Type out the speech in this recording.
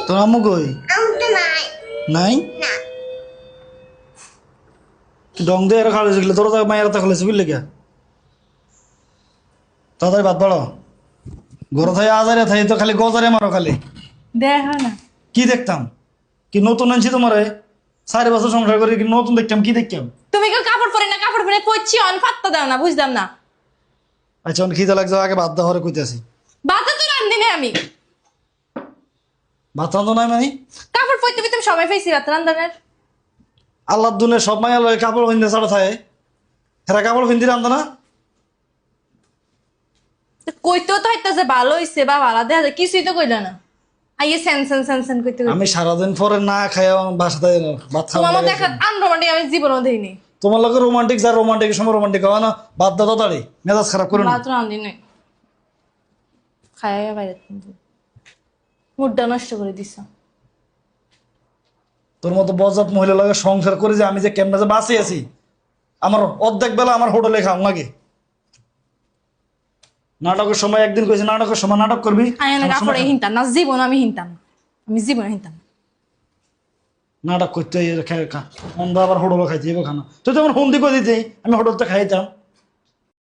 তোর আম্মু কই? নাই ডং দিয়ে এরা খাওয়া গেলে তোর মায়ের তা খাইছে বুঝলে কে তাদের ভাত বাড়ো গরু থাই আজারে থাই তো খালি গজারে মারো খালি দেখা না কি দেখতাম কি নতুন আনছি তোমার 4 বছর সংসার করে কি নতুন দেখতাম কি দেখতাম তুমি কেউ কাপড় পরে না কাপড় পরে কইছি অন ফাত্তা দাও না বুঝলাম না। আচ্ছা অন খিদে লাগছে আগে ভাত দেওয়ারে কইতেছি বাতা তো রান্ধি না আমি ভাত রান্ধো নাই মানে কাপড় পরতে তুমি সময় পাইছি রাত রান্ধানের আল্লাহ দুনে সব মাইয়া লয় কাপড় পিনতে ছাড়া থাকে হেরা কাপড় পিনতে রান্ধো না কইতেও তো হইতাছে ভালো হইছে বা ভালো দেখা যায় কিছুই তো কইলা না আইয়ে সেন সেন সেন সেন কইতে আমি সারাদিন পরে না খাই বাসাতে ভাত তোমার খাওয়া মতো একটা আনরোমান্টিক আমি জীবনও দেইনি। তোমার লোকের রোমান্টিক যা রোমান্টিক সময় রোমান্টিক হওয়া না বাদ দাও তাড়াতাড়ি মেজাজ খারাপ করো না ভাত রান্ধি নাই খাইয়া বাইরে মুডটা নষ্ট করে দিছ। তোর মতো বজাত মহিলা লাগে সংসার করে যে আমি যে কেমনে যে বাঁচি আছি আমার অর্ধেক বেলা আমার হোটেলে খাও লাগে নাটকের সময় একদিন কইছে নাটকের সময় নাটক করবি আয় না কাপড়ে হিনতাম না জীবন আমি হিনতাম আমি জীবন হিনতাম নাটক করতে আমরা আবার হোটেলে খাইতে খানা তুই তো আমার হুন্দি করে দিতে আমি হোটেলতে খাইতাম